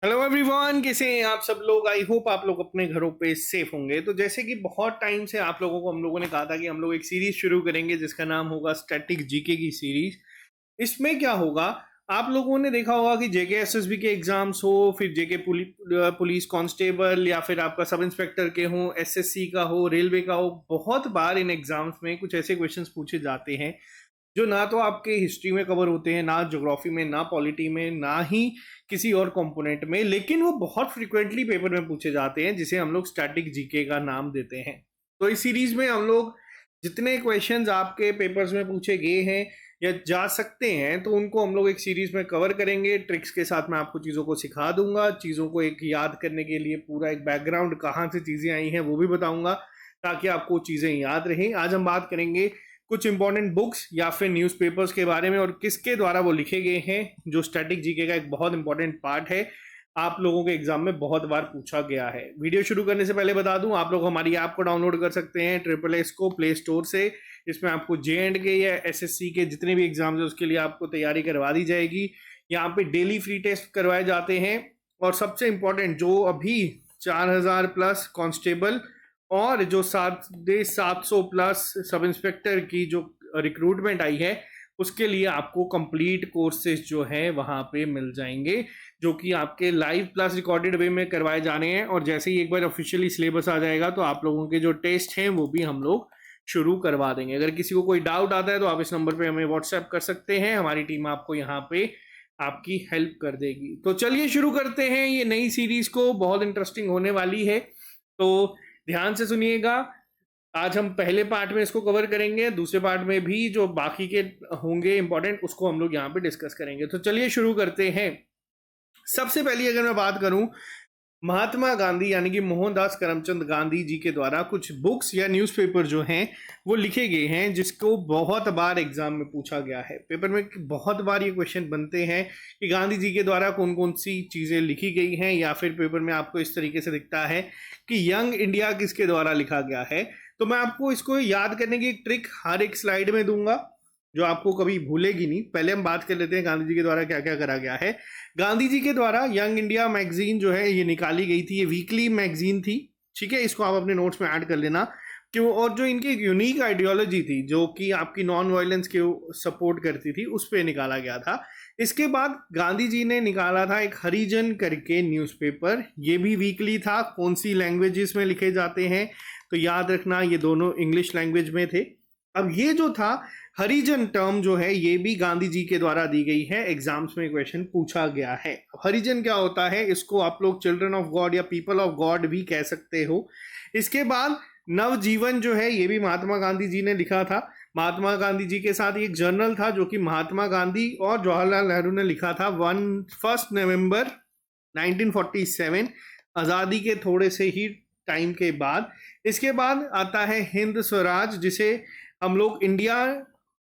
Hello everyone, कैसे हैं आप सब लोग। आई होप आप लोग अपने घरों पे सेफ होंगे। तो जैसे कि बहुत टाइम से आप लोगों को हम लोगों ने कहा था कि हम लोग एक सीरीज शुरू करेंगे जिसका नाम होगा स्टैटिक जीके की सीरीज। इसमें क्या होगा, आप लोगों ने देखा होगा कि जेके एसएसबी के एग्जाम्स हो, फिर जेके पुलिस कांस्टेबल या फिर आपका सब इंस्पेक्टर के हो, एसएससी का हो, रेलवे का हो, बहुत बार इन एग्जाम्स में कुछ ऐसे क्वेश्चंस पूछे जाते हैं जो ना तो आपके हिस्ट्री में कवर होते हैं, ना ज्योग्राफी में, ना पॉलिटी में, ना ही किसी और कंपोनेंट में, लेकिन वो बहुत फ्रिक्वेंटली पेपर में पूछे जाते हैं जिसे हम लोग स्टैटिक जीके का नाम देते हैं। तो इस सीरीज में हम लोग जितने क्वेश्चंस आपके पेपर्स में पूछे गए हैं या जा सकते हैं तो उनको हम लोग एक सीरीज में कवर करेंगे। ट्रिक्स के साथ मैं आपको चीज़ों को सिखा दूंगा, चीज़ों को एक याद करने के लिए पूरा एक बैकग्राउंड कहाँ से चीज़ें आई हैं वो भी बताऊंगा ताकि आपको चीज़ें याद रहें। आज हम बात करेंगे कुछ इंपॉर्टेंट बुक्स या फिर न्यूज़पेपर्स के बारे में और किसके द्वारा वो लिखे गए हैं, जो स्टैटिक जीके का एक बहुत इंपॉर्टेंट पार्ट है, आप लोगों के एग्जाम में बहुत बार पूछा गया है। वीडियो शुरू करने से पहले बता दूं, आप लोग हमारी ऐप को डाउनलोड कर सकते हैं ट्रिपल एस को प्ले स्टोर से। इसमें आपको JNK या SSC के जितने भी एग्जाम्स है उसके लिए आपको तैयारी करवा दी जाएगी। यहाँ पे डेली फ्री टेस्ट करवाए जाते हैं और सबसे इंपॉर्टेंट जो अभी 4000 प्लस कांस्टेबल और जो 750 प्लस सब इंस्पेक्टर की जो रिक्रूटमेंट आई है उसके लिए आपको कंप्लीट कोर्सेज जो है वहाँ पे मिल जाएंगे, जो कि आपके लाइव प्लस रिकॉर्डेड वे में करवाए जाने हैं। और जैसे ही एक बार ऑफिशियली सिलेबस आ जाएगा तो आप लोगों के जो टेस्ट हैं वो भी हम लोग शुरू करवा देंगे। अगर किसी को कोई डाउट आता है तो आप इस नंबर पे हमें व्हाट्सएप कर सकते हैं, हमारी टीम आपको यहाँ पे आपकी हेल्प कर देगी। तो चलिए शुरू करते हैं ये नई सीरीज को, बहुत इंटरेस्टिंग होने वाली है। तो ध्यान से सुनिएगा। आज हम पहले पार्ट में इसको कवर करेंगे, दूसरे पार्ट में भी जो बाकी के होंगे इंपॉर्टेंट उसको हम लोग यहाँ पे डिस्कस करेंगे। तो चलिए शुरू करते हैं। सबसे पहली अगर मैं बात करूं, महात्मा गांधी यानी कि मोहनदास करमचंद गांधी जी के द्वारा कुछ बुक्स या न्यूज़पेपर जो हैं वो लिखे गए हैं जिसको बहुत बार एग्जाम में पूछा गया है। पेपर में बहुत बार ये क्वेश्चन बनते हैं कि गांधी जी के द्वारा कौन कौन सी चीज़ें लिखी गई हैं, या फिर पेपर में आपको इस तरीके से दिखता है कि यंग इंडिया किसके द्वारा लिखा गया है। तो मैं आपको इसको याद करने की एक ट्रिक हर एक स्लाइड में दूंगा जो आपको कभी भूलेगी नहीं। पहले हम बात कर लेते हैं गांधी जी के द्वारा क्या क्या करा गया है। गांधी जी के द्वारा यंग इंडिया मैगजीन जो है ये निकाली गई थी, ये वीकली मैगजीन थी। ठीक है, इसको आप अपने नोट्स में ऐड कर लेना क्यों। और जो इनकी यूनिक आइडियोलॉजी थी जो कि आपकी नॉन वायलेंस के सपोर्ट करती थी उस पर निकाला गया था। इसके बाद गांधी जी ने निकाला था एक हरिजन करके न्यूज़पेपर, ये भी वीकली था। कौन सी लैंग्वेजेस में लिखे जाते हैं तो याद रखना ये दोनों इंग्लिश लैंग्वेज में थे। अब ये जो था हरिजन टर्म जो है ये भी गांधी जी के द्वारा दी गई है, एग्जाम्स में क्वेश्चन पूछा गया है। हरिजन क्या होता है, इसको आप लोग चिल्ड्रन ऑफ गॉड या पीपल ऑफ गॉड भी कह सकते हो। इसके बाद नवजीवन जो है ये भी महात्मा गांधी जी ने लिखा था। महात्मा गांधी जी के साथ एक जर्नल था जो कि महात्मा गांधी और जवाहरलाल नेहरू ने लिखा था 1 नवंबर 1947, आज़ादी के थोड़े से ही टाइम के बाद। इसके बाद आता है हिंद स्वराज, जिसे हम लोग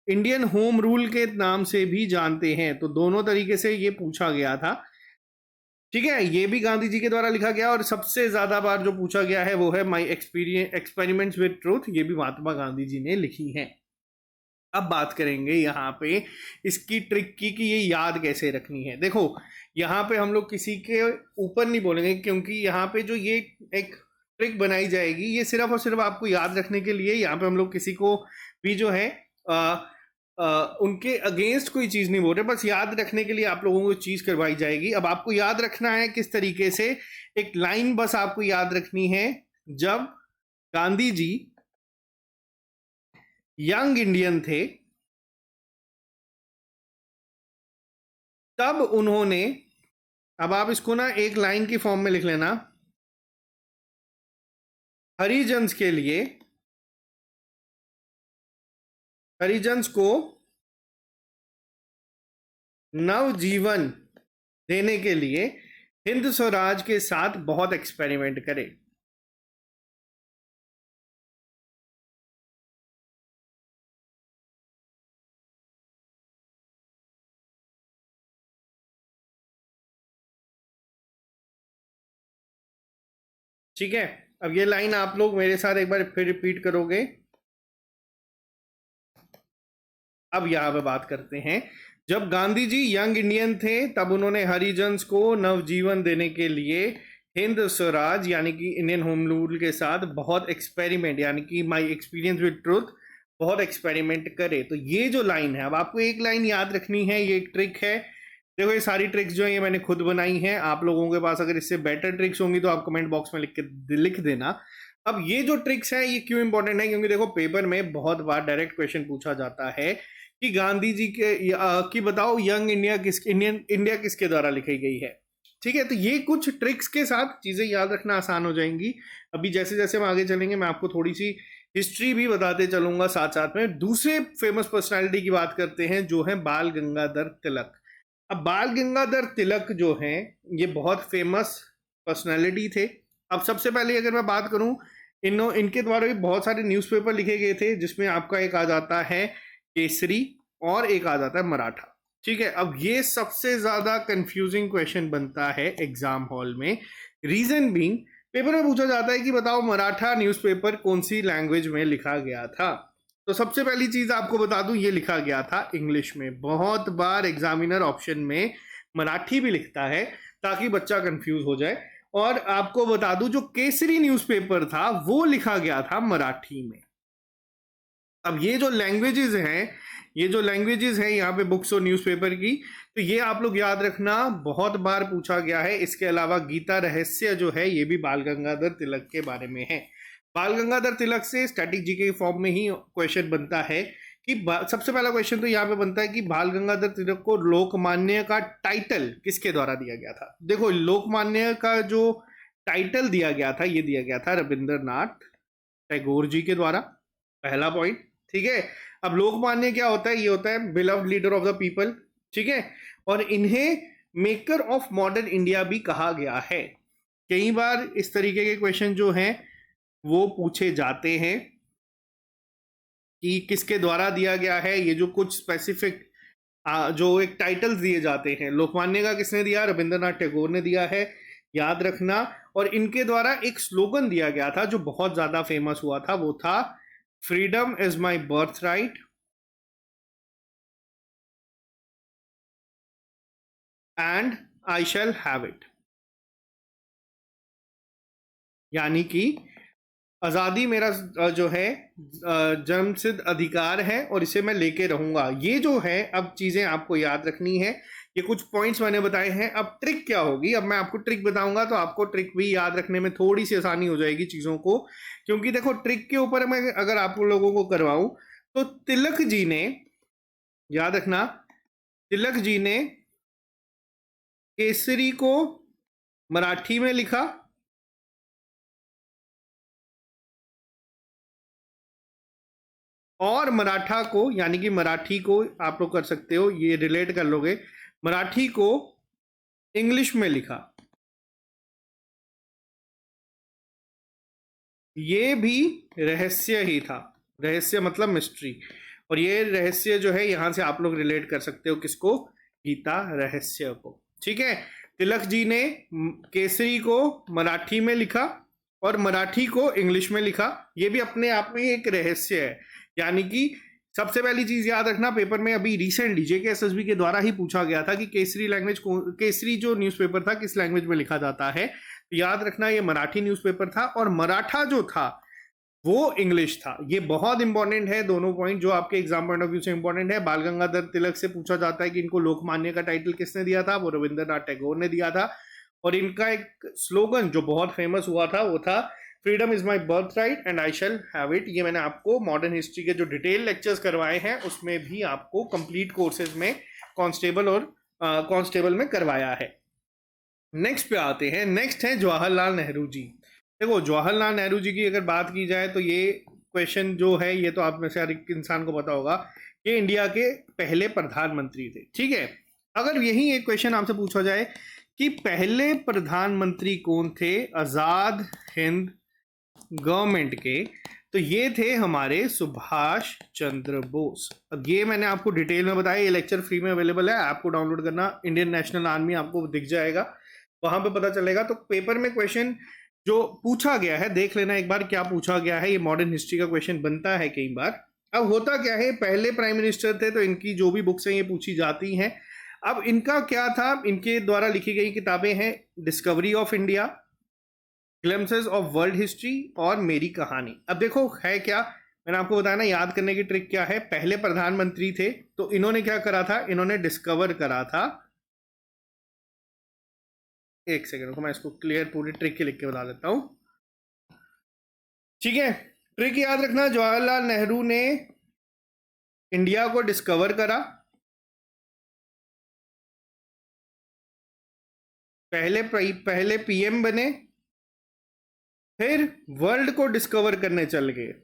इंडियन होम रूल के नाम से भी जानते हैं। तो दोनों तरीके से ये पूछा गया था। ठीक है, ये भी गांधी जी के द्वारा लिखा गया और सबसे ज्यादा बार जो पूछा गया है वो है माई एक्सपेरिमेंट्स विद ट्रूथ, ये भी महात्मा गांधी जी ने लिखी है। अब बात करेंगे यहाँ पे इसकी ट्रिक की कि ये याद कैसे रखनी है। देखो, यहाँ पे हम लोग किसी के ऊपर नहीं बोलेंगे क्योंकि यहाँ पे जो ये एक ट्रिक बनाई जाएगी ये सिर्फ और सिर्फ आपको याद रखने के लिए। यहाँ पे हम लोग किसी को भी जो है उनके अगेंस्ट कोई चीज़ नहीं बोल रहे, बस याद रखने के लिए आप लोगों को चीज़ करवाई जाएगी। अब आपको याद रखना है किस तरीके से, एक लाइन बस आपको याद रखनी है। जब गांधी जी यंग इंडियन थे तब उन्होंने, अब आप इसको ना एक लाइन की फॉर्म में लिख लेना, हरिजन्स के लिए, हरिजन्स को नवजीवन देने के लिए हिंद स्वराज के साथ बहुत एक्सपेरिमेंट करे। ठीक है, अब ये लाइन आप लोग मेरे साथ एक बार फिर रिपीट करोगे। अब यहाँ पे बात करते हैं जब गांधी जी यंग इंडियन थे तब उन्होंने हरिजन्स को नवजीवन देने के लिए हिंद स्वराज यानी कि इंडियन होम रूल के साथ बहुत एक्सपेरिमेंट यानी कि माई एक्सपीरियंस विद ट्रुथ बहुत एक्सपेरिमेंट करे। तो ये जो लाइन है, अब आपको एक लाइन याद रखनी है, ये एक ट्रिक है। देखो ये सारी ट्रिक्स जो है ये मैंने खुद बनाई हैं, आप लोगों के पास अगर इससे बेटर ट्रिक्स होंगी तो आप कमेंट बॉक्स में लिख देना। अब ये जो ट्रिक्स है ये क्यों इंपॉर्टेंट है, क्योंकि देखो पेपर में बहुत बार डायरेक्ट क्वेश्चन पूछा जाता है कि गांधी जी के कि बताओ यंग इंडिया किसके द्वारा लिखी गई है। ठीक है, तो ये कुछ ट्रिक्स के साथ चीजें याद रखना आसान हो जाएंगी। अभी जैसे जैसे हम आगे चलेंगे मैं आपको थोड़ी सी हिस्ट्री भी बताते चलूंगा साथ साथ में। दूसरे फेमस पर्सनालिटी की बात करते हैं जो है बाल गंगाधर तिलक। अब बाल गंगाधर तिलक जो हैं ये बहुत फेमस पर्सनालिटी थे। अब सबसे पहले अगर मैं बात करूं, इनके द्वारा भी बहुत सारे न्यूज़पेपर लिखे गए थे, जिसमें आपका एक आ जाता है केसरी और एक आ जाता है मराठा। ठीक है, अब ये सबसे ज्यादा कंफ्यूजिंग क्वेश्चन बनता है एग्जाम हॉल में। रीजन बीइंग, पेपर में पूछा जाता है कि बताओ मराठा न्यूज़पेपर कौन सी लैंग्वेज में लिखा गया था। तो सबसे पहली चीज आपको बता दूं, ये लिखा गया था इंग्लिश में। बहुत बार एग्जामिनर ऑप्शन में मराठी भी लिखता है ताकि बच्चा कंफ्यूज हो जाए। और आपको बता दूं जो केसरी न्यूज़पेपर था वो लिखा गया था मराठी में। अब ये जो लैंग्वेजेस हैं यहाँ पे बुक्स और न्यूज़पेपर की, तो ये आप लोग याद रखना, बहुत बार पूछा गया है। इसके अलावा गीता रहस्य जो है ये भी बाल गंगाधर तिलक के बारे में है। बाल गंगाधर तिलक से स्टैटिक जीके के फॉर्म में ही क्वेश्चन बनता है कि सबसे पहला क्वेश्चन तो यहाँ पे बनता है कि बाल गंगाधर तिलक को लोकमान्य का टाइटल किसके द्वारा दिया गया था। देखो लोकमान्य का जो टाइटल दिया गया था ये दिया गया था रविंद्रनाथ टैगोर जी के द्वारा, पहला पॉइंट। ठीक है, अब लोकमान्य क्या होता है, ये होता है beloved leader of the people. ठीक है, और इन्हें मेकर ऑफ मॉडर्न इंडिया भी कहा गया है। कई बार इस तरीके के क्वेश्चन जो हैं वो पूछे जाते हैं कि किसके द्वारा दिया गया है। ये जो कुछ स्पेसिफिक जो एक टाइटल्स दिए जाते हैं, लोकमान्य का किसने दिया, रविंद्रनाथ टैगोर ने दिया है, याद रखना। और इनके द्वारा एक स्लोगन दिया गया था जो बहुत ज्यादा फेमस हुआ था, वो था freedom is my birth right and I shall have it. यानी कि आज़ादी मेरा जो है जन्मसिद्ध अधिकार है और इसे मैं लेके रहूंगा। ये जो है अब चीज़ें आपको याद रखनी है। ये कुछ पॉइंट्स मैंने बताए हैं। अब ट्रिक क्या होगी, अब मैं आपको ट्रिक बताऊंगा तो आपको ट्रिक भी याद रखने में थोड़ी सी आसानी हो जाएगी चीज़ों को। क्योंकि देखो ट्रिक के ऊपर मैं अगर आप लोगों को करवाऊं तो तिलक जी ने, याद रखना, तिलक जी ने केसरी को मराठी में लिखा और मराठा को, यानी कि मराठी को आप लोग कर सकते हो, ये रिलेट कर लोगे, मराठी को इंग्लिश में लिखा। ये भी रहस्य ही था, रहस्य मतलब मिस्ट्री। और ये रहस्य जो है यहां से आप लोग रिलेट कर सकते हो किसको, गीता रहस्य को। ठीक है, तिलक जी ने केसरी को मराठी में लिखा और मराठी को इंग्लिश में लिखा। ये भी अपने आप में एक रहस्य है। यानी कि सबसे पहली चीज याद रखना, पेपर में अभी रिसेंटली जेकेएसएसबी के द्वारा ही पूछा गया था कि केसरी जो न्यूज़पेपर था किस लैंग्वेज में लिखा जाता है। याद रखना ये मराठी न्यूज़पेपर था और मराठा जो था वो इंग्लिश था। ये बहुत इंपॉर्टेंट है, दोनों पॉइंट जो आपके एग्जाम पॉइंट ऑफ व्यू से इंपॉर्टेंट है। बाल गंगाधर तिलक से पूछा जाता है कि इनको लोकमान्य का टाइटल किसने दिया था, वो रविंद्रनाथ टैगोर ने दिया था। और इनका एक स्लोगन जो बहुत फेमस हुआ था वो था freedom is my birth right and I shall have it. ये मैंने आपको मॉडर्न हिस्ट्री के जो डिटेल लेक्चर्स करवाए हैं उसमें भी आपको कंप्लीट कोर्सेज में कांस्टेबल में करवाया है। नेक्स्ट पे आते हैं, नेक्स्ट है जवाहरलाल नेहरू जी। देखो जवाहरलाल नेहरू जी की अगर बात की जाए तो ये क्वेश्चन जो है ये तो आप में से हर एक इंसान को पता होगा, ये इंडिया के पहले प्रधानमंत्री थे। ठीक है, अगर यही एक क्वेश्चन आपसे पूछा जाए कि पहले प्रधानमंत्री कौन थे आजाद हिंद गवर्नमेंट के, तो ये थे हमारे सुभाष चंद्र बोस। अब ये मैंने आपको डिटेल में बताया, ये लेक्चर फ्री में अवेलेबल है, आपको डाउनलोड करना, इंडियन नेशनल आर्मी आपको दिख जाएगा, वहां पे पता चलेगा। तो पेपर में क्वेश्चन जो पूछा गया है देख लेना एक बार क्या पूछा गया है, ये मॉडर्न हिस्ट्री का क्वेश्चन बनता है कई बार। अब होता क्या है, पहले प्राइम मिनिस्टर थे तो इनकी जो भी बुक्स हैं ये पूछी जाती हैं। अब इनका क्या था, इनके द्वारा लिखी गई किताबें हैं discovery of India, glimpses of world history और मेरी कहानी। अब देखो है क्या, मैंने आपको बताया ना, याद करने की ट्रिक क्या है। पहले प्रधानमंत्री थे तो इन्होंने क्या करा था, इन्होंने डिस्कवर करा था। एक सेकंड को मैं इसको क्लियर पूरी ट्रिक की लिख के बता देता हूं, ठीक है। ट्रिक याद रखना, जवाहरलाल नेहरू ने इंडिया को डिस्कवर करा, पहले पीएम बने, फिर वर्ल्ड को डिस्कवर करने चल गए।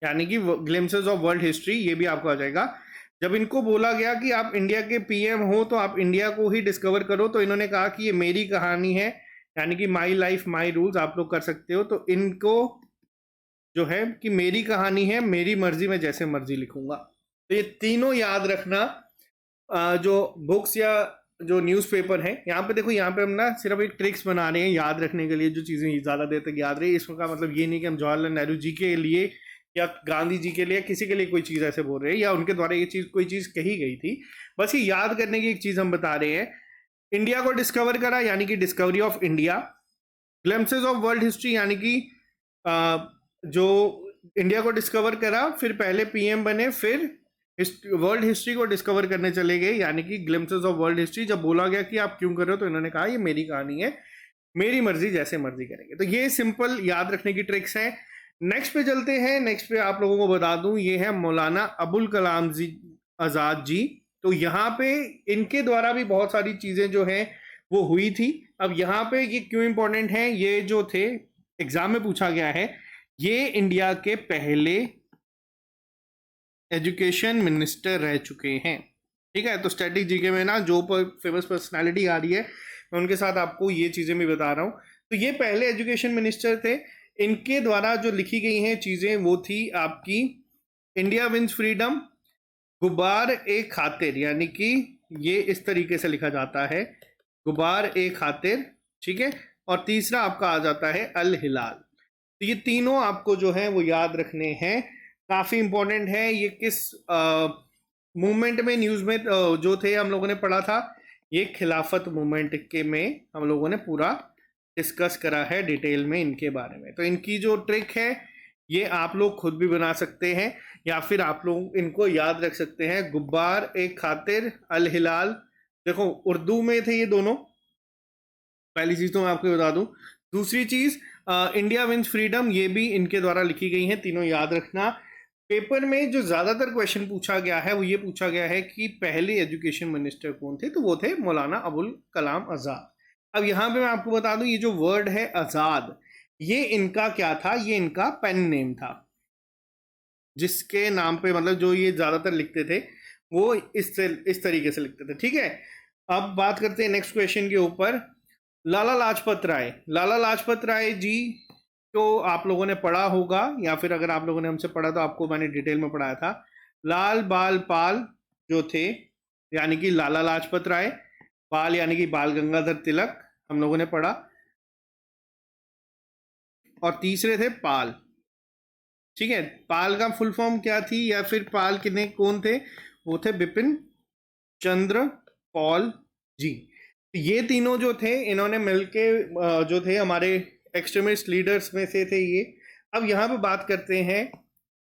यानी कि ग्लिम्पसेस ऑफ वर्ल्ड हिस्ट्री, ये भी आपको आ जाएगा। जब इनको बोला गया कि आप इंडिया के पीएम हो तो आप इंडिया को ही डिस्कवर करो, तो इन्होंने कहा कि ये मेरी कहानी है, यानी कि माई लाइफ माई रूल्स आप लोग कर सकते हो। तो इनको जो है कि मेरी कहानी है, मेरी मर्जी में जैसे मर्जी लिखूंगा। तो ये तीनों याद रखना। जो बुक्स या जो न्यूज़पेपर है, यहाँ पे देखो, यहाँ पे हम ना सिर्फ एक ट्रिक्स बना रहे हैं याद रखने के लिए, जो चीज़ें ज़्यादा देर तक याद रही। इसका मतलब ये नहीं कि हम जवाहरलाल नेहरू जी के लिए या गांधी जी के लिए किसी के लिए कोई चीज़ ऐसे बोल रहे हैं या उनके द्वारा ये चीज़ कोई चीज़ कही गई थी। बस ये याद करने की एक चीज़ हम बता रहे हैं। इंडिया को डिस्कवर करा यानी कि discovery of India, glimpses of world history यानी कि जो इंडिया को डिस्कवर करा, फिर पहले पीएम बने, फिर वर्ल्ड हिस्ट्री को डिस्कवर करने चले गए, यानी कि ग्लिम्पसेस ऑफ वर्ल्ड हिस्ट्री। जब बोला गया कि आप क्यों कर रहे हो तो इन्होंने कहा ये मेरी कहानी है, मेरी मर्जी जैसे मर्जी करेंगे। तो ये सिंपल याद रखने की ट्रिक्स हैं। नेक्स्ट पे चलते हैं। नेक्स्ट पे आप लोगों को बता दूं, ये है मौलाना अबुल कलाम जी आज़ाद जी। तो यहाँ पे इनके द्वारा भी बहुत सारी चीज़ें जो हैं वो हुई थी। अब यहाँ पे ये क्यों इंपॉर्टेंट है, ये जो थे एग्जाम में पूछा गया है, ये इंडिया के पहले एजुकेशन मिनिस्टर रह चुके हैं, ठीक है। तो स्टैटिक जीके में ना जो फेमस पर्सनालिटी आ रही है, मैं उनके साथ आपको ये चीज़ें भी बता रहा हूँ। तो ये पहले एजुकेशन मिनिस्टर थे। इनके द्वारा जो लिखी गई हैं चीज़ें वो थी आपकी इंडिया विंस फ्रीडम, गुबार ए खातिर, यानी कि ये इस तरीके से लिखा जाता है, गुबार ए खातिर, ठीक है। और तीसरा आपका आ जाता है अल हिलाल। तो ये तीनों आपको जो है वो याद रखने हैं, काफ़ी इंपॉर्टेंट है। ये किस मूवमेंट में, न्यूज़ में जो थे हम लोगों ने पढ़ा था, ये खिलाफत मूवमेंट के में हम लोगों ने पूरा डिस्कस करा है डिटेल में इनके बारे में। तो इनकी जो ट्रिक है ये आप लोग खुद भी बना सकते हैं या फिर आप लोग इनको याद रख सकते हैं, गुब्बार एक खातिर अल हिलाल। देखो उर्दू में थे ये दोनों, पहली चीज़ तो मैं आपको बता दूं। दूसरी चीज़ इंडिया विंस फ्रीडम, ये भी इनके द्वारा लिखी गई है, तीनों याद रखना। पेपर में जो ज़्यादातर क्वेश्चन पूछा गया है वो ये पूछा गया है कि पहले एजुकेशन मिनिस्टर कौन थे, तो वो थे मौलाना अबुल कलाम आज़ाद। अब यहाँ पे मैं आपको बता दूं, ये जो वर्ड है आज़ाद, ये इनका क्या था, ये इनका पेन नेम था, जिसके नाम पे मतलब जो ये ज़्यादातर लिखते थे वो इस तरीके से लिखते थे, ठीक है। अब बात करते हैं नेक्स्ट क्वेश्चन के ऊपर। लाला लाजपत राय, लाला लाजपत राय जी तो आप लोगों ने पढ़ा होगा, या फिर अगर आप लोगों ने हमसे पढ़ा तो आपको मैंने डिटेल में पढ़ाया था। लाल बाल पाल जो थे, यानी कि लाला लाजपत राय, पाल यानी कि बाल गंगाधर तिलक हम लोगों ने पढ़ा, और तीसरे थे पाल, ठीक है। पाल का फुल फॉर्म क्या थी या फिर पाल कितने कौन थे, वो थे बिपिन चंद्र पॉल जी। ये तीनों जो थे इन्होंने मिलके जो थे हमारे एक्सट्रीमिस्ट लीडर्स में से थे ये। अब यहाँ पे बात करते हैं,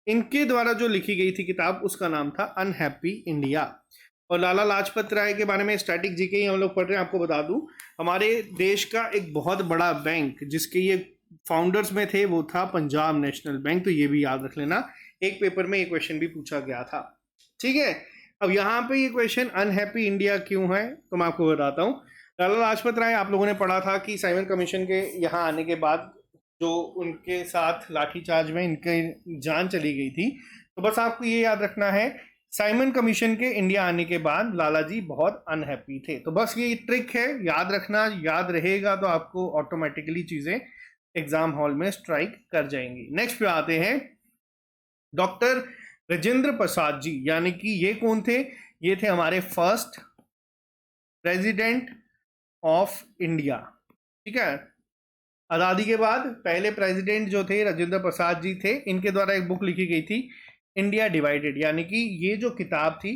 इनके द्वारा जो लिखी गई थी किताब उसका नाम था अनहैप्पी इंडिया। और लाला लाजपत राय के बारे में स्टैटिक जीके ही हम लोग पढ़ रहे हैं। आपको बता दूं, हमारे देश का एक बहुत बड़ा बैंक जिसके ये फाउंडर्स में थे वो था पंजाब नेशनल बैंक। तो ये भी याद रख लेना, एक पेपर में ये क्वेश्चन भी पूछा गया था, ठीक है। अब यहाँ पे ये क्वेश्चन अनहैप्पी इंडिया क्यों है तो मैं आपको बताता हूँ। लाला लाजपत राय आप लोगों ने पढ़ा था कि साइमन कमीशन के यहाँ आने के बाद जो उनके साथ लाठीचार्ज में इनकी जान चली गई थी। तो बस आपको ये याद रखना है, साइमन कमीशन के इंडिया आने के बाद लाला जी बहुत अनहैप्पी थे। तो बस ये ट्रिक है, याद रखना, याद रहेगा तो आपको ऑटोमेटिकली चीज़ें एग्जाम हॉल में स्ट्राइक कर जाएंगी। नेक्स्ट पे आते हैं, डॉक्टर राजेंद्र प्रसाद जी, यानी कि ये कौन थे, ये थे हमारे फर्स्ट प्रेसिडेंट ऑफ इंडिया, ठीक है। आज़ादी के बाद पहले प्रेसिडेंट जो थे राजेंद्र प्रसाद जी थे, इनके द्वारा एक बुक लिखी गई थी इंडिया डिवाइडेड, यानी कि ये जो किताब थी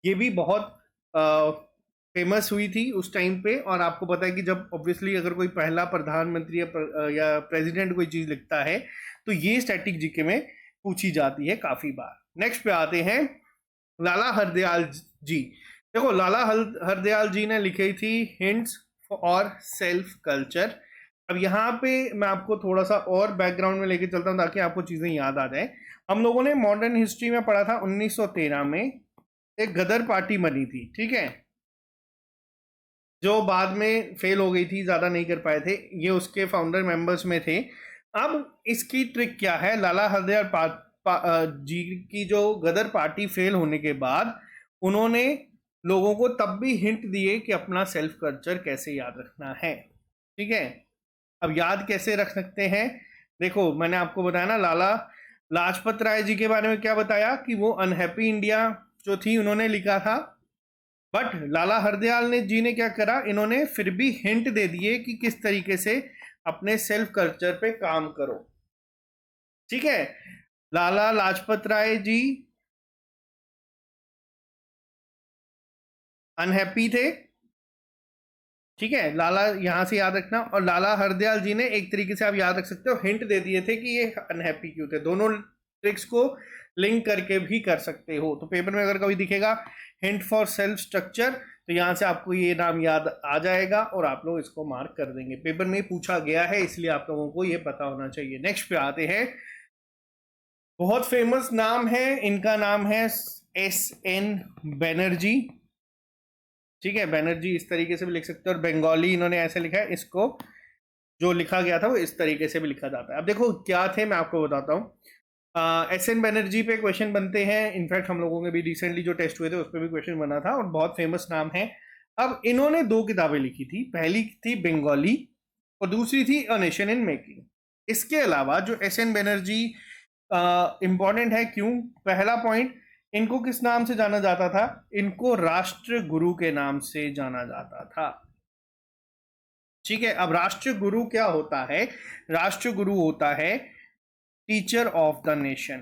ये भी बहुत फेमस हुई थी उस टाइम पे। और आपको पता है कि जब ऑब्वियसली अगर कोई पहला प्रधानमंत्री या प्रेसिडेंट कोई चीज़ लिखता है तो ये स्टैटिक जीके में पूछी जाती है काफ़ी बार। नेक्स्ट पे आते हैं लाला हरदयाल जी। देखो लाला हरदयाल जी ने लिखी थी हिंट्स और सेल्फ कल्चर। अब यहाँ पे मैं आपको थोड़ा सा और बैकग्राउंड में लेके चलता हूँ ताकि आपको चीज़ें याद आ जाए। हम लोगों ने मॉडर्न हिस्ट्री में पढ़ा था 1913 में एक गदर पार्टी बनी थी, ठीक है, जो बाद में फेल हो गई थी, ज़्यादा नहीं कर पाए थे। ये उसके फाउंडर मेंबर्स में थे। अब इसकी ट्रिक क्या है, लाला हरदयाल जी की जो गदर पार्टी फेल होने के बाद उन्होंने लोगों को तब भी हिंट दिए कि अपना सेल्फ कल्चर कैसे याद रखना है, ठीक है। अब याद कैसे रख सकते हैं, देखो मैंने आपको बताया ना, लाला लाजपत राय जी के बारे में क्या बताया कि वो अनहैप्पी इंडिया जो थी उन्होंने लिखा था। बट लाला हरदयाल जी ने क्या करा, इन्होंने फिर भी हिंट दे दिए कि किस तरीके से अपने सेल्फ कल्चर पे काम करो, ठीक है। लाला लाजपत राय जी अनहैप्पी थे, ठीक है, लाला यहां से याद रखना। और लाला हरदयाल जी ने एक तरीके से आप याद रख सकते हो हिंट दे दिए थे कि ये अनहैप्पी क्यों थे। दोनों ट्रिक्स को लिंक करके भी कर सकते हो। तो पेपर में अगर कभी दिखेगा हिंट फॉर सेल्फ स्ट्रक्चर तो यहाँ से आपको ये नाम याद आ जाएगा और आप लोग इसको मार्क कर देंगे। पेपर में पूछा गया है इसलिए आप लोगों को ये पता होना चाहिए। नेक्स्ट पे आते हैं, बहुत फेमस नाम है इनका, नाम है SN बनर्जी, ठीक है। बनर्जी इस तरीके से भी लिख सकते हो और बंगाली इन्होंने ऐसे लिखा है, इसको जो लिखा गया था वो इस तरीके से भी लिखा जाता है। अब देखो क्या थे, मैं आपको बताता हूँ। SN बनर्जी पे क्वेश्चन बनते हैं, इनफैक्ट हम लोगों के भी रिसेंटली जो टेस्ट हुए थे उस पर भी क्वेश्चन बना था और बहुत फेमस नाम है। अब इन्होंने 2 किताबें लिखी थी, पहली थी बंगाली और दूसरी थी अ नेशन इन मेकिंग। इसके अलावा जो SN बनर्जी इंपॉर्टेंट है, क्यों, पहला पॉइंट, इनको किस नाम से जाना जाता था, इनको राष्ट्र गुरु के नाम से जाना जाता था, ठीक है। अब राष्ट्र गुरु क्या होता है, राष्ट्र गुरु होता है टीचर ऑफ द नेशन।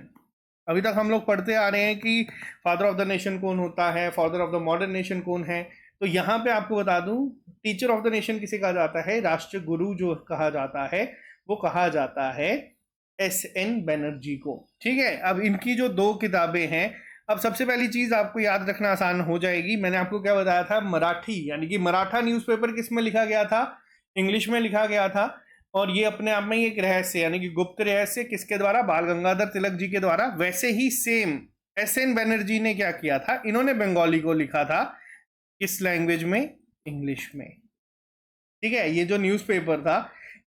अभी तक हम लोग पढ़ते आ रहे हैं कि फादर ऑफ द नेशन कौन होता है, father of the modern nation कौन है। तो यहाँ पे आपको बता दूं टीचर ऑफ द नेशन किसे कहा जाता है, राष्ट्र गुरु जो कहा जाता है वो कहा जाता है SN बनर्जी को, ठीक है। अब इनकी जो 2 किताबें हैं, अब सबसे पहली चीज आपको याद रखना आसान हो जाएगी। मैंने आपको क्या बताया था, मराठी, यानी कि मराठा न्यूज़पेपर किस में लिखा गया था, इंग्लिश में लिखा गया था। और ये अपने आप में ही एक रहस्य, यानी कि गुप्त रहस्य, किसके द्वारा, बाल गंगाधर तिलक जी के द्वारा। वैसे ही सेम SN बनर्जी ने क्या किया था, इन्होंने बंगाली को लिखा था, किस लैंग्वेज में, इंग्लिश में, ठीक है। ये जो न्यूज़पेपर था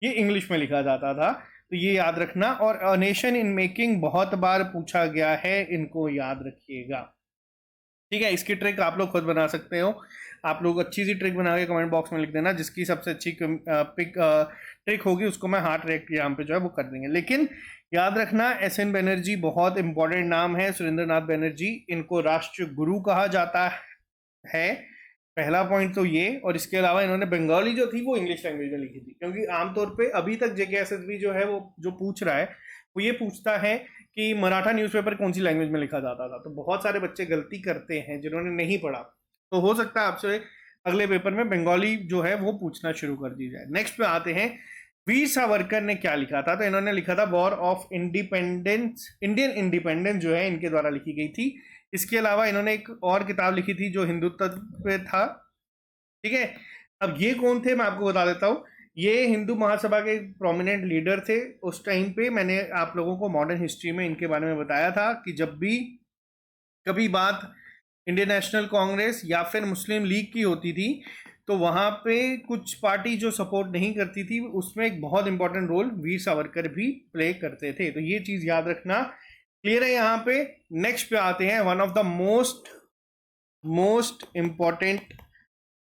ये इंग्लिश में लिखा जाता था, तो ये याद रखना। और अ नेशन इन मेकिंग बहुत बार पूछा गया है, इनको याद रखिएगा, ठीक है। इसकी ट्रिक आप लोग खुद बना सकते हो, आप लोग अच्छी सी ट्रिक बना के कमेंट बॉक्स में लिख देना, जिसकी सबसे अच्छी ट्रिक होगी उसको मैं हार्ट एग्जाम पे जो है वो कर देंगे। लेकिन याद रखना SN बनर्जी बहुत इंपॉर्टेंट नाम है, सुरेंद्रनाथ बनर्जी, इनको राष्ट्र गुरु कहा जाता है, पहला पॉइंट तो ये। और इसके अलावा इन्होंने बंगाली जो थी वो इंग्लिश लैंग्वेज में लिखी थी, क्योंकि आमतौर पे अभी तक JKSSB जो है वो जो पूछ रहा है वो ये पूछता है कि मराठा न्यूज़पेपर कौन सी लैंग्वेज में लिखा जाता था। तो बहुत सारे बच्चे गलती करते हैं जिन्होंने नहीं पढ़ा, तो हो सकता है आपसे अगले पेपर में बंगाली जो है वो पूछना शुरू कर दी जाए। नेक्स्ट पे आते हैं, वीर सावरकर ने क्या लिखा था, तो इन्होंने लिखा था war of independence, Indian independence जो है इनके द्वारा लिखी गई थी। इसके अलावा इन्होंने एक और किताब लिखी थी जो हिंदुत्व पे था, ठीक है। अब ये कौन थे मैं आपको बता देता हूँ, ये हिंदू महासभा के प्रोमिनेंट लीडर थे उस टाइम पे। मैंने आप लोगों को मॉडर्न हिस्ट्री में इनके बारे में बताया था कि जब भी कभी बात इंडियन नेशनल कांग्रेस या फिर मुस्लिम लीग की होती थी तो वहाँ पे कुछ पार्टी जो सपोर्ट नहीं करती थी उसमें एक बहुत इंपॉर्टेंट रोल वीर सावरकर भी प्ले करते थे, तो ये चीज़ याद रखना, क्लियर है यहाँ पे। नेक्स्ट पे आते हैं, one of the most important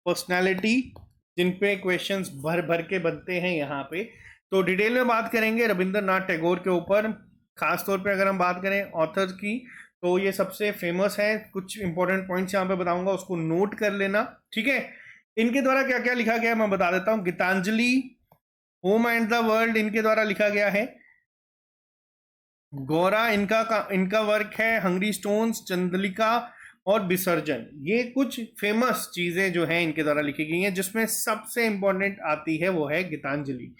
personality जिन पे क्वेश्चंस भर भर के बनते हैं यहाँ पे। तो डिटेल में बात करेंगे रविंद्रनाथ टैगोर के ऊपर, खास तौर पे अगर हम बात करें ऑथर की तो ये सबसे फेमस है। कुछ इंपॉर्टेंट पॉइंट्स यहाँ पे बताऊंगा, उसको नोट कर लेना, ठीक है। इनके द्वारा क्या क्या लिखा गया है मैं बता देता हूँ। Gitanjali home and the world इनके द्वारा लिखा गया है। गौरा इनका वर्क है। हंग्री स्टोन्स, चंद्रिका और विसर्जन, ये कुछ फेमस चीजें जो हैं इनके द्वारा लिखी गई हैं, जिसमें सबसे इंपॉर्टेंट आती है वो है गीतांजलि।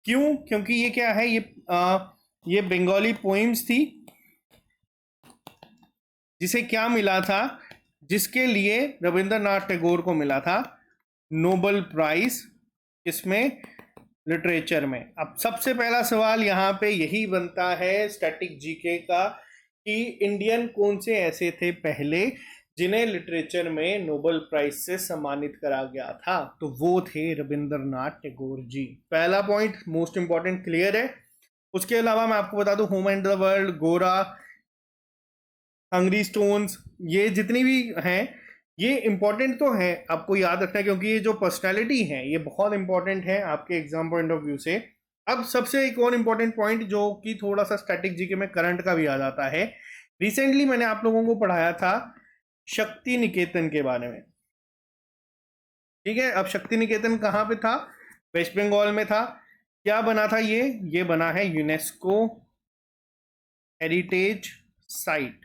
क्यों? क्योंकि ये क्या है, ये बंगाली पोइम्स थी, जिसे क्या मिला था, जिसके लिए रविंद्रनाथ टैगोर को मिला था नोबेल प्राइज, इसमें लिटरेचर में। अब सबसे पहला सवाल यहाँ पे यही बनता है स्टैटिक जीके का कि इंडियन कौन से ऐसे थे पहले जिन्हें लिटरेचर में नोबेल प्राइज से सम्मानित करा गया था, तो वो थे रविंद्रनाथ टैगोर जी। पहला पॉइंट मोस्ट इंपॉर्टेंट क्लियर है। उसके अलावा मैं आपको बता दूं, होम एंड द वर्ल्ड, गोरा, हंग्री स्टोन्स, ये जितनी भी हैं ये इंपॉर्टेंट तो है, आपको याद रखना है, क्योंकि ये जो पर्सनैलिटी है ये बहुत इंपॉर्टेंट है आपके एग्जाम पॉइंट ऑफ व्यू से। अब सबसे एक और इम्पॉर्टेंट पॉइंट जो कि थोड़ा सा स्टैटिक जीके में करंट का भी आ जाता है, रिसेंटली मैंने आप लोगों को पढ़ाया था शक्ति निकेतन के बारे में। ठीक है, अब शक्ति निकेतन कहाँ पे था? वेस्ट बंगाल में था। क्या बना था ये बना है यूनेस्को हेरिटेज साइट।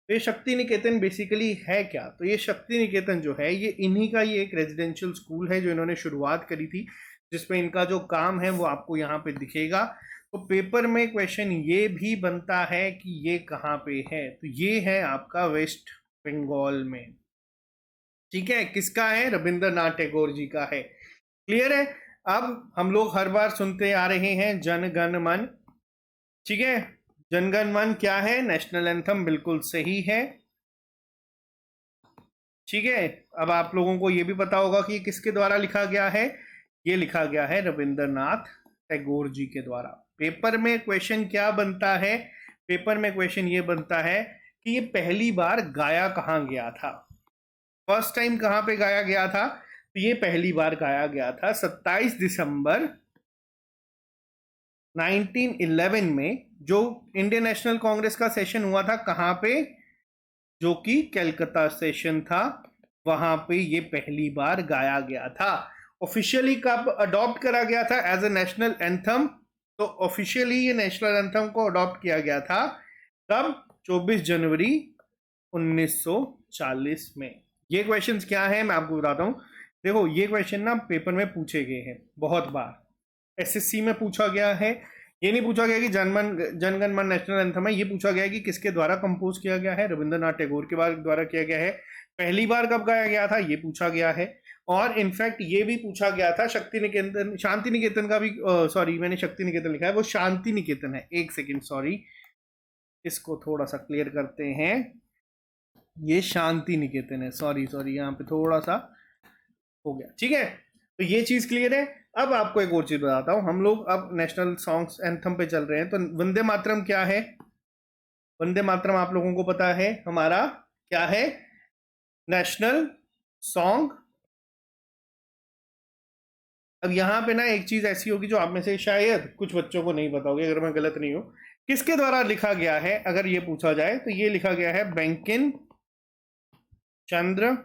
तो ये शक्ति निकेतन बेसिकली है क्या? तो ये शक्ति निकेतन जो है ये इन्हीं का ही एक रेजिडेंशियल स्कूल है जो इन्होंने शुरुआत करी थी, जिसमें इनका जो काम है वो आपको यहाँ पे दिखेगा। तो पेपर में क्वेश्चन ये भी बनता है कि ये कहाँ पे है, तो ये है आपका वेस्ट बंगाल में। ठीक है, किसका है? रविंद्रनाथ टैगोर जी का है। क्लियर है? अब हम लोग हर बार सुनते आ रहे हैं जन गण मन। ठीक है, जन गण मन क्या है? नेशनल एंथम, बिल्कुल सही है। ठीक है, अब आप लोगों को यह भी पता होगा कि किसके द्वारा लिखा गया है। ये लिखा गया है रविंद्रनाथ टैगोर जी के द्वारा। पेपर में क्वेश्चन क्या बनता है? पेपर में क्वेश्चन ये बनता है कि ये पहली बार गाया कहाँ गया था, फर्स्ट टाइम कहाँ पे गाया गया था। तो ये पहली बार गाया गया था 27 दिसंबर 1911 में, जो इंडियन नेशनल कांग्रेस का सेशन हुआ था कहाँ पे, जो कि कलकत्ता सेशन था, वहां पे ये पहली बार गाया गया था। ऑफिशियली कब अडॉप्ट करा गया था एज ए नेशनल एंथम? तो ऑफिशियली ये नेशनल एंथम को अडॉप्ट किया गया था कब? 24 जनवरी 1940 में। ये क्वेश्चंस क्या है मैं आपको बताता हूँ। देखो, ये क्वेश्चन ना पेपर में पूछे गए हैं बहुत बार, एसएससी में पूछा गया है। ये नहीं पूछा गया कि जनगण मन नेशनल एंथम है, ये पूछा गया है कि किसके द्वारा कंपोज किया गया है, रविंद्रनाथ टैगोर के द्वारा किया गया है। पहली बार कब गाया गया था ये पूछा गया है। और इनफैक्ट ये भी पूछा गया था शक्ति निकेतन, शांति निकेतन का भी, सॉरी मैंने शक्ति निकेतन लिखा है, वो शांति निकेतन है। एक सेकेंड, सॉरी, इसको थोड़ा सा क्लियर करते हैं। ये शांति निकेतन है, सॉरी यहाँ पे थोड़ा सा हो गया। ठीक है, तो ये चीज क्लियर है। अब आपको एक और चीज बताता हूं, हम लोग अब नेशनल सॉन्ग्स एंथम पे चल रहे हैं। तो वंदे मातरम क्या है? वंदे मातरम आप लोगों को पता है हमारा क्या है? National song. अब यहां पे ना एक चीज ऐसी होगी जो आप में से शायद कुछ बच्चों को नहीं पता होगी, अगर मैं गलत नहीं हूं। किसके द्वारा लिखा गया है अगर ये पूछा जाए, तो ये लिखा गया है बंकिम चंद्र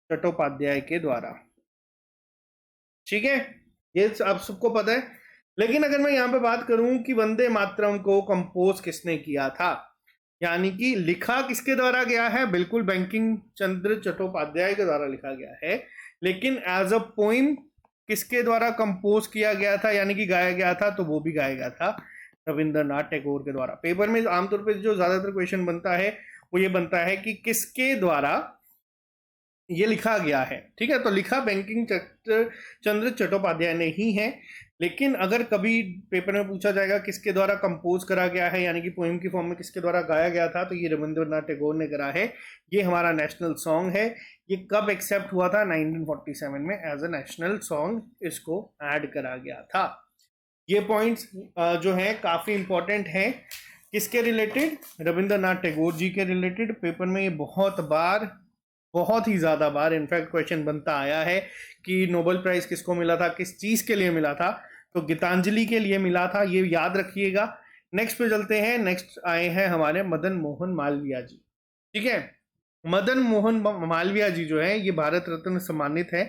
चट्टोपाध्याय के द्वारा। ठीक है, ये आप सबको पता है। लेकिन अगर मैं यहां पे बात करूं कि वंदे मातरम को कंपोज किसने किया था, यानी कि लिखा किसके द्वारा गया है, बिल्कुल बंकिम चंद्र चट्टोपाध्याय के द्वारा लिखा गया है। लेकिन एज अ पोइम किसके द्वारा कंपोज किया गया था, यानी कि गाया गया था, तो वो भी गाया गया था रविंद्रनाथ टैगोर के द्वारा। पेपर में आमतौर पर जो ज्यादातर क्वेश्चन बनता है वो ये बनता है कि किसके द्वारा ये लिखा गया है। ठीक है, तो लिखा बंकिम चंद्र चट्टोपाध्याय ने ही है। लेकिन अगर कभी पेपर में पूछा जाएगा किसके द्वारा कंपोज करा गया है, यानी कि पोएम की फॉर्म में किसके द्वारा गाया गया था, तो ये रविंद्रनाथ टैगोर ने करा है। ये हमारा नेशनल सॉन्ग है। ये कब एक्सेप्ट हुआ था? 1947 में एज ए नेशनल सॉन्ग इसको ऐड करा गया था। ये पॉइंट्स जो है काफी इंपॉर्टेंट है। किसके रिलेटेड? रविंद्रनाथ टैगोर जी के रिलेटेड। पेपर में ये बहुत ही ज्यादा बार इनफैक्ट क्वेश्चन बनता आया है कि नोबेल प्राइज किसको मिला था, किस चीज के लिए मिला था, तो गीतांजलि के लिए मिला था, ये याद रखिएगा। नेक्स्ट पे चलते हैं। नेक्स्ट आए हैं हमारे मदन मोहन मालवीय जी। ठीक है, मदन मोहन मालवीय जी जो है ये भारत रत्न सम्मानित है।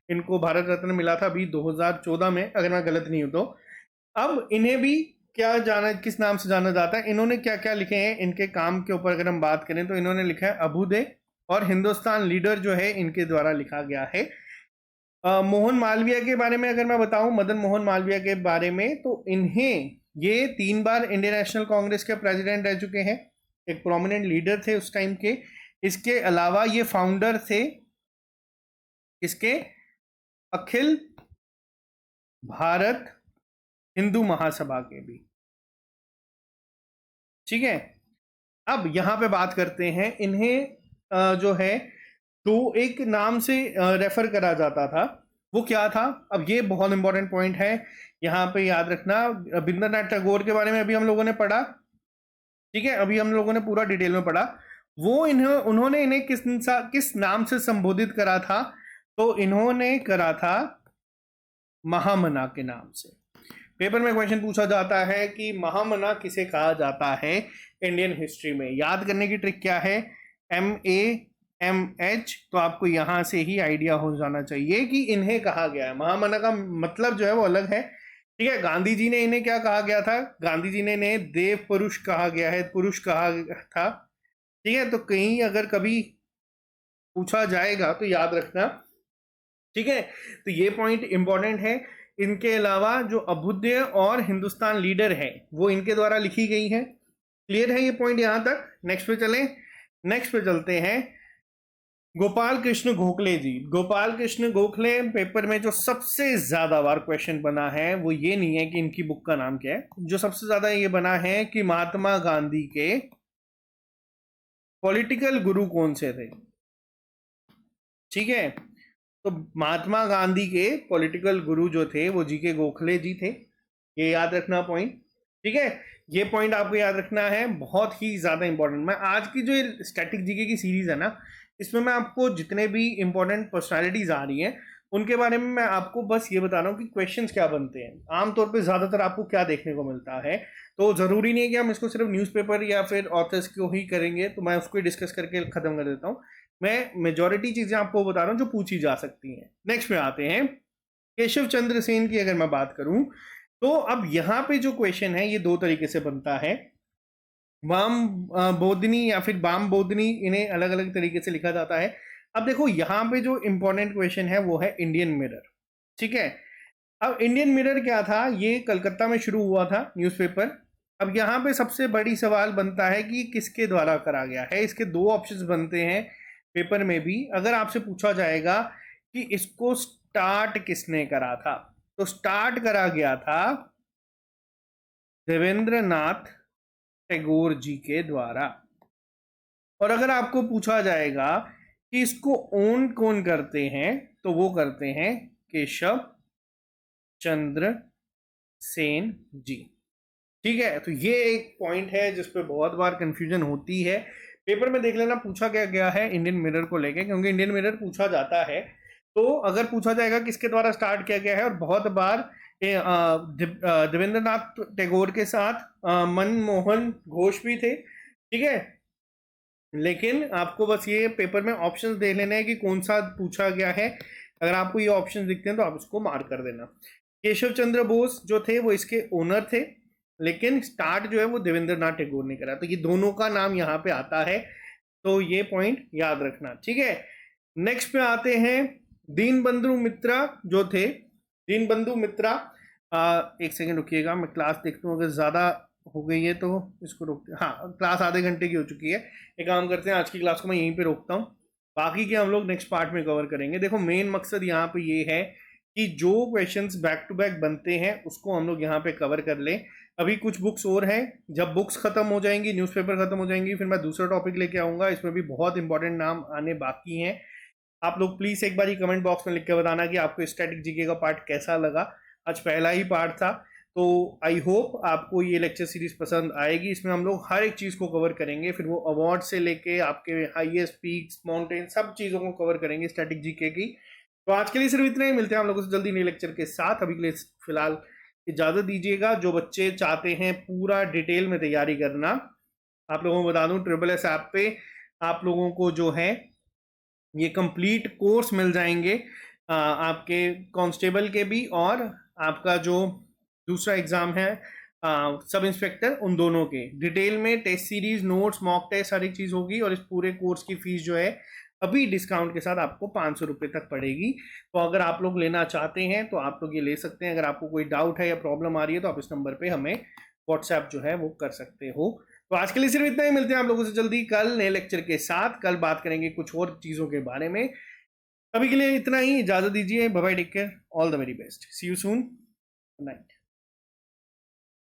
इनको भारत रत्न मिला था अभी 2014 में, अगर मैं गलत नहीं हूं तो। अब इन्हें भी क्या जाना, किस नाम से जाना जाता है, इन्होंने क्या क्या लिखे हैं इनके काम के ऊपर अगर हम बात करें तो इन्होंने लिखा है अभ्युदय और हिंदुस्तान लीडर जो है इनके द्वारा लिखा गया है। मोहन मालवीय के बारे में अगर मैं बताऊं, मदन मोहन मालवीय के बारे में, तो इन्हें ये 3 बार इंडियन नेशनल कांग्रेस के प्रेसिडेंट रह चुके हैं, एक प्रोमिनेंट लीडर थे उस टाइम के। इसके अलावा ये फाउंडर थे इसके अखिल भारत हिंदू महासभा के भी। ठीक है, अब यहां पे बात करते हैं इन्हें जो है तो एक नाम से रेफर करा जाता था, वो क्या था? अब ये बहुत इंपॉर्टेंट पॉइंट है, यहाँ पे याद रखना। रविंद्रनाथ टैगोर के बारे में अभी हम लोगों ने पढ़ा, ठीक है, अभी हम लोगों ने पूरा डिटेल में पढ़ा। वो उन्होंने इन्हें किस नाम से संबोधित करा था? तो इन्होंने करा था महामना के नाम से। पेपर में क्वेश्चन पूछा जाता है कि महामना किसे कहा जाता है इंडियन हिस्ट्री में। याद करने की ट्रिक क्या है? MAMH, तो आपको यहां से ही आइडिया हो जाना चाहिए कि इन्हें कहा गया है। महामना का मतलब जो है वो अलग है, ठीक है। गांधी जी ने इन्हें क्या कहा गया था? गांधी जी ने इन्हें देव पुरुष कहा गया है, पुरुष कहा था, ठीक है। तो कहीं अगर कभी पूछा जाएगा तो याद रखना, ठीक है। तो ये पॉइंट इंपॉर्टेंट है। इनके अलावा जो अभ्युदय और हिंदुस्तान लीडर है वो इनके द्वारा लिखी गई है। क्लियर है ये पॉइंट यहां तक? नेक्स्ट पे चलें, नेक्स्ट पे चलते हैं। गोपाल कृष्ण गोखले जी। गोपाल कृष्ण गोखले पेपर में जो सबसे ज्यादा बार क्वेश्चन बना है वो ये नहीं है कि इनकी बुक का नाम क्या है, जो सबसे ज्यादा ये बना है कि महात्मा गांधी के पॉलिटिकल गुरु कौन से थे, ठीक है। तो महात्मा गांधी के पॉलिटिकल गुरु जो थे वो जीके गोखले जी थे, ये याद रखना पॉइंट, ठीक है। ये पॉइंट आपको याद रखना है, बहुत ही ज्यादा इंपॉर्टेंट। मैं आज की जो स्टैटिक जीके की सीरीज है ना, इसमें मैं आपको जितने भी इंपॉर्टेंट पर्सनालिटीज आ रही हैं उनके बारे में मैं आपको बस ये बता रहा हूँ कि क्वेश्चंस क्या बनते हैं। आमतौर पे ज्यादातर आपको क्या देखने को मिलता है, तो जरूरी नहीं है कि हम इसको सिर्फ न्यूज़पेपर या फिर ऑथर्स को ही करेंगे, तो मैं उसको डिस्कस करके खत्म कर देता हूँ। मैं मेजॉरिटी चीजें आपको बता रहा हूँ जो पूछी जा सकती हैं। नेक्स्ट में आते हैं, केशव चंद्र सेन की अगर मैं बात करूं तो अब यहाँ पे जो क्वेश्चन है ये 2 तरीके से बनता है। वाम बोधनी या फिर वाम बोधनी, इन्हें अलग अलग तरीके से लिखा जाता है। अब देखो यहाँ पे जो इंपॉर्टेंट क्वेश्चन है वो है इंडियन मिरर, ठीक है। अब इंडियन मिरर क्या था? ये कलकत्ता में शुरू हुआ था न्यूज़पेपर। अब यहाँ पे सबसे बड़ी सवाल बनता है कि किसके द्वारा करा गया है। इसके 2 ऑप्शंस बनते हैं पेपर में भी। अगर आपसे पूछा जाएगा कि इसको स्टार्ट किसने करा था, तो स्टार्ट करा गया था देवेंद्रनाथ टैगोर जी के द्वारा। और अगर आपको पूछा जाएगा कि इसको ओन कौन करते हैं, तो वो करते हैं केशव चंद्र सेन जी, ठीक है। तो ये एक पॉइंट है जिस पे बहुत बार कंफ्यूजन होती है। पेपर में देख लेना पूछा क्या गया है इंडियन मिरर को लेके, क्योंकि इंडियन मिरर पूछा जाता है। तो अगर पूछा जाएगा किसके द्वारा स्टार्ट किया गया है, और बहुत बार देवेंद्रनाथ टैगोर के साथ मनमोहन घोष भी थे, ठीक है। लेकिन आपको बस ये पेपर में ऑप्शंस दे लेने हैं कि कौन सा पूछा गया है। अगर आपको ये ऑप्शंस दिखते हैं तो आप इसको मार्क कर देना। केशव चंद्र बोस जो थे वो इसके ओनर थे, लेकिन स्टार्ट जो है वो देवेंद्रनाथ टैगोर ने करा। तो ये दोनों का नाम यहाँ पे आता है, तो ये पॉइंट याद रखना, ठीक है। नेक्स्ट पे आते हैं, दीनबंधु मित्रा जो थे। दीनबंधु मित्रा, एक सेकंड रुकिएगा, मैं क्लास देखता हूँ, अगर ज़्यादा हो गई है तो इसको रोकते हैं। हाँ, क्लास आधे घंटे की हो चुकी है। एक काम करते हैं, आज की क्लास को मैं यहीं पे रोकता हूँ, बाकी के हम लोग नेक्स्ट पार्ट में कवर करेंगे। देखो मेन मकसद यहाँ पे ये है कि जो क्वेश्चंस बैक टू बैक बनते हैं उसको हम लोग यहाँ पे कवर कर लें। अभी कुछ बुक्स और हैं, जब बुक्स खत्म हो जाएंगी, न्यूज़पेपर खत्म हो जाएंगी, फिर मैं दूसरा टॉपिक लेके आऊँगा। इसमें भी बहुत इंपॉर्टेंट नाम आने बाकी हैं। आप लोग प्लीज़ एक बार ही कमेंट बॉक्स में लिख के बताना कि आपको स्टैटिक जीके का पार्ट कैसा लगा। आज पहला ही पार्ट था, तो आई होप आपको ये लेक्चर सीरीज पसंद आएगी। इसमें हम लोग हर एक चीज़ को कवर करेंगे, फिर वो अवार्ड से लेके आपके हाईएस्ट पीक्स, माउंटेन, सब चीज़ों को कवर करेंगे स्टैटिक जीके की। तो आज के लिए सिर्फ इतना ही, मिलते हैं हम लोगों से जल्दी नए लेक्चर के साथ। अभी के लिए फिलहाल इजाज़त दीजिएगा। जो बच्चे चाहते हैं पूरा डिटेल में तैयारी करना, आप लोगों को बता दूं, SSS ऐप पे आप लोगों को जो है ये कंप्लीट कोर्स मिल जाएंगे। आपके कांस्टेबल के भी, और आपका जो दूसरा एग्ज़ाम है सब इंस्पेक्टर, उन दोनों के डिटेल में test series, notes, mock test, सारी चीज़ होगी। और इस पूरे कोर्स की फ़ीस जो है अभी डिस्काउंट के साथ आपको 500 रुपये तक पड़ेगी। तो अगर आप लोग लेना चाहते हैं तो आप लोग ये ले सकते हैं। अगर आपको कोई डाउट है या प्रॉब्लम आ रही है तो आप इस नंबर पे हमें व्हाट्सएप जो है वो कर सकते हो। तो आज के लिए सिर्फ इतना ही, मिलते हैं आप लोगों से जल्दी कल नए लेक्चर के साथ। कल बात करेंगे कुछ और चीज़ों के बारे में। अभी के लिए इतना ही, इजाज़त दीजिए, bye bye, take care, all the very best, see you soon, good night.